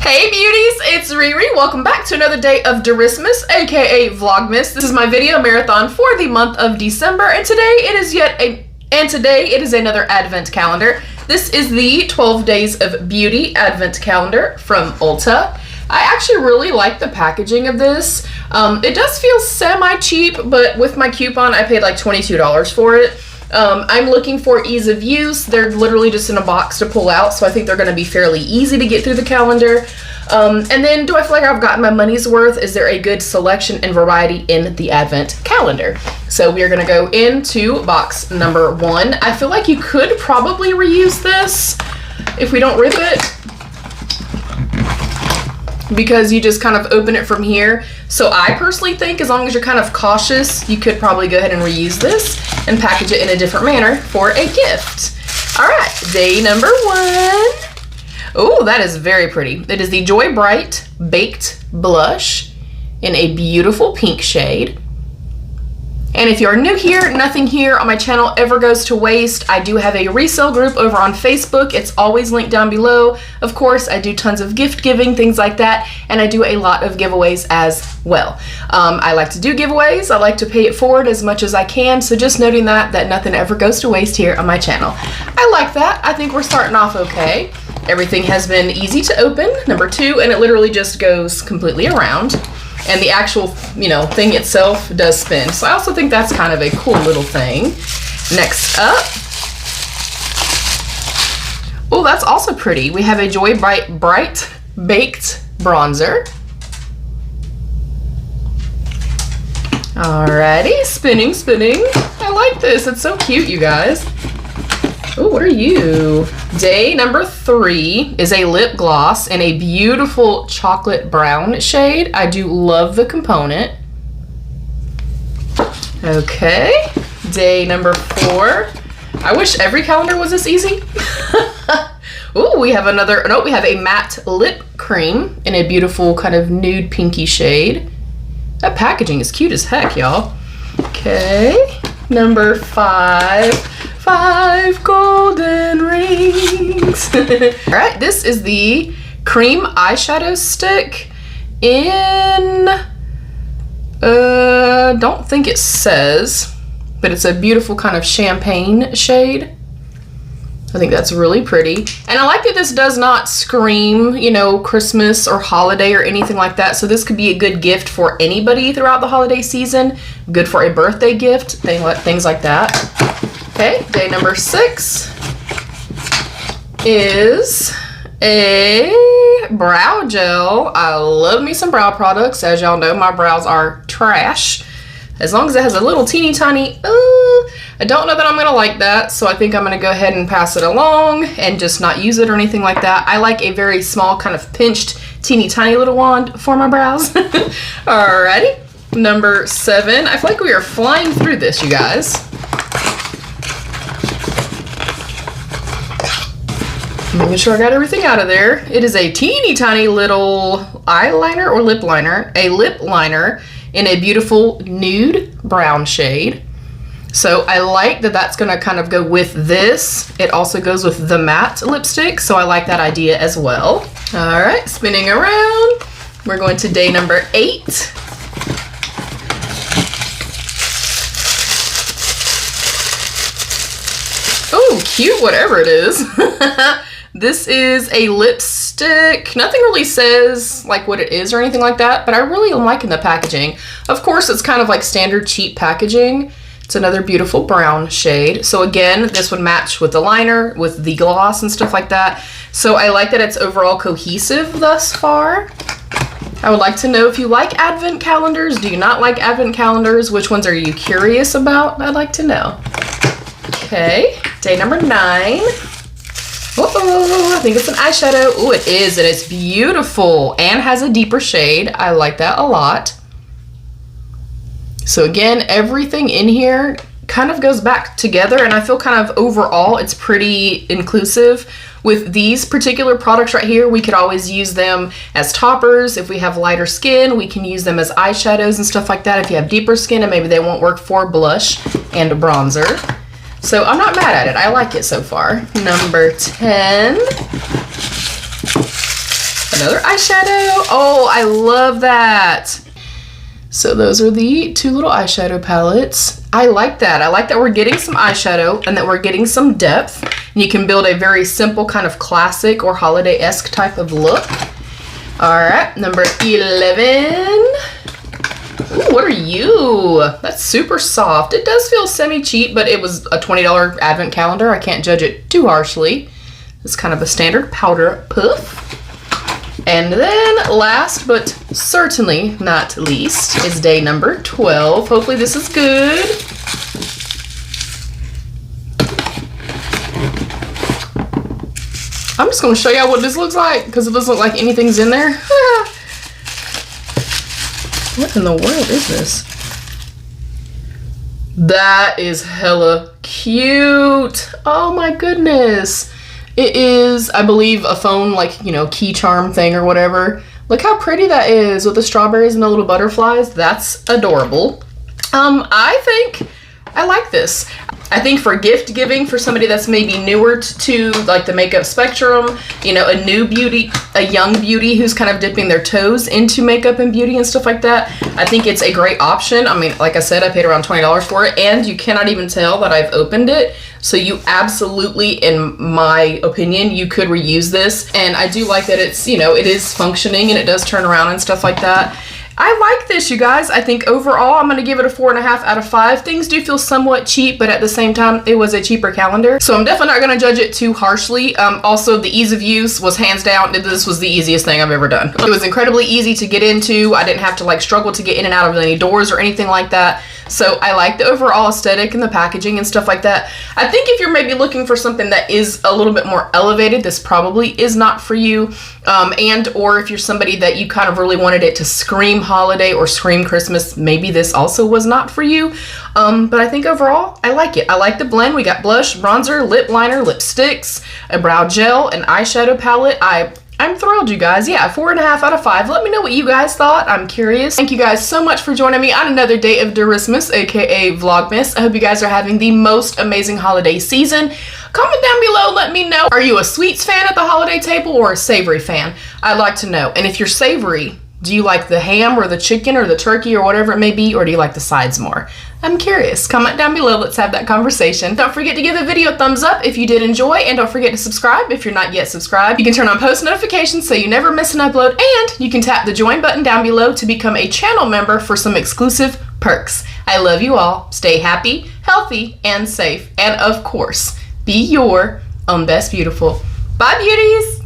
Hey beauties, it's Riri. Welcome back to another day of Derismas, aka Vlogmas. This is my video marathon for the month of December, and today it is another advent calendar. This is the 12 Days of Beauty advent calendar from Ulta. I actually really like the packaging of this. It does feel semi-cheap, but with my coupon I paid like $22 for it. I'm looking for ease of use. They're literally just in a box to pull out, so I think they're going to be fairly easy to get through the calendar. And then, do I feel like I've gotten my money's worth? Is there a good selection and variety in the advent calendar? So we are going to go into box number 1. I feel like you could probably reuse this if we don't rip it, because you just kind of open it from here. So I personally think as long as you're kind of cautious, you could probably go ahead and reuse this and package it in a different manner for a gift. All right, day number 1. Oh, that is very pretty. It is the JoyBright Baked Blush in a beautiful pink shade. And if you're new here, nothing here on my channel ever goes to waste. I do have a resale group over on Facebook. It's always linked down below. Of course, I do tons of gift giving, things like that, and I do a lot of giveaways as well. I like to do giveaways. I like to pay it forward as much as I can, so just noting that nothing ever goes to waste here on my channel. I like that. I think we're starting off okay. Everything has been easy to open, number 2, and it literally just goes completely around. And the actual, thing itself does spin. So I also think that's kind of a cool little thing. Next up. Oh, that's also pretty. We have a JoyBright Baked Bronzer. Alrighty, spinning. I like this. It's so cute, you guys. Oh, what are you? Day number 3 is a lip gloss in a beautiful chocolate brown shade. I do love the component. Okay, day number 4. I wish every calendar was this easy. Oh, we have we have a matte lip cream in a beautiful kind of nude pinky shade. That packaging is cute as heck, y'all. Okay, number 5. 5 golden rings. All right, this is the cream eyeshadow stick in, don't think it says, but it's a beautiful kind of champagne shade. I think that's really pretty. And I like that this does not scream, Christmas or holiday or anything like that. So this could be a good gift for anybody throughout the holiday season. Good for a birthday gift, things like that. Okay, day number 6 is a brow gel. I love me some brow products. As y'all know, my brows are trash. As long as it has a little teeny tiny, I don't know that I'm gonna like that, so I think I'm gonna go ahead and pass it along and just not use it or anything like that. I like a very small kind of pinched teeny tiny little wand for my brows. Alrighty, number 7. I feel like we are flying through this, you guys. Making sure I got everything out of there. It is a teeny tiny little eyeliner or lip liner. A lip liner in a beautiful nude brown shade. So I like that that's going to kind of go with this. It also goes with the matte lipstick, so I like that idea as well. All right, spinning around. We're going to day number 8. Oh, cute, whatever it is. This is a lipstick. Nothing really says like what it is or anything like that, but I really am liking the packaging. Of course, it's kind of like standard cheap packaging. It's another beautiful brown shade. So again, this would match with the liner, with the gloss and stuff like that. So I like that it's overall cohesive thus far. I would like to know if you like advent calendars. Do you not like advent calendars? Which ones are you curious about? I'd like to know. Okay, day number 9. Uh-oh, I think it's an eyeshadow. Oh, it is, and it's beautiful and has a deeper shade. I like that a lot. So again, everything in here kind of goes back together, and I feel kind of overall it's pretty inclusive. With these particular products right here, we could always use them as toppers. If we have lighter skin, we can use them as eyeshadows and stuff like that. If you have deeper skin and maybe they won't work for blush and bronzer. So I'm not mad at it. I like it so far. Number 10. Another eyeshadow. Oh, I love that. So those are the two little eyeshadow palettes. I like that. I like that we're getting some eyeshadow and that we're getting some depth. And you can build a very simple kind of classic or holiday-esque type of look. All right, number 11. Ooh, what are you? That's super soft. It does feel semi-cheap, but it was a $20 advent calendar. I can't judge it too harshly. It's kind of a standard powder puff. And then last but certainly not least is day number 12. Hopefully this is good. I'm just going to show y'all what this looks like because it doesn't look like anything's in there. What in the world is this? That is hella cute. Oh my goodness. It is, I believe, a phone, like, you know, key charm thing or whatever. Look how pretty that is with the strawberries and the little butterflies. That's adorable. I think I like this. I think for gift giving, for somebody that's maybe newer to like the makeup spectrum, you know, a new beauty, a young beauty who's kind of dipping their toes into makeup and beauty and stuff like that, I think it's a great option. I mean, like I said, I paid around $20 for it, and you cannot even tell that I've opened it. So you absolutely, in my opinion, you could reuse this. And I do like that it's, you know, it is functioning and it does turn around and stuff like that. I like this, you guys. I think overall, I'm going to give it a 4.5 out of 5. Things do feel somewhat cheap, but at the same time, it was a cheaper calendar. So I'm definitely not going to judge it too harshly. Also, the ease of use was hands down. This was the easiest thing I've ever done. It was incredibly easy to get into. I didn't have to like struggle to get in and out of any doors or anything like that. So I like the overall aesthetic and the packaging and stuff like that. I think if you're maybe looking for something that is a little bit more elevated, this probably is not for you. And or if you're somebody that you kind of really wanted it to scream holiday or scream Christmas, maybe this also was not for you. But I think overall, I like it. I like the blend. We got blush, bronzer, lip liner, lipsticks, a brow gel, an eyeshadow palette. I'm thrilled, you guys. Yeah, 4.5 out of 5. Let me know what you guys thought. I'm curious. Thank you guys so much for joining me on another day of Derismas, aka Vlogmas. I hope you guys are having the most amazing holiday season. Comment down below, let me know. Are you a sweets fan at the holiday table or a savory fan? I'd like to know. And if you're savory, do you like the ham or the chicken or the turkey or whatever it may be, or do you like the sides more? I'm curious. Comment down below. Let's have that conversation. Don't forget to give the video a thumbs up if you did enjoy, and don't forget to subscribe if you're not yet subscribed. You can turn on post notifications so you never miss an upload, and you can tap the join button down below to become a channel member for some exclusive perks. I love you all. Stay happy, healthy, and safe. And of course, be your own best beautiful. Bye, beauties!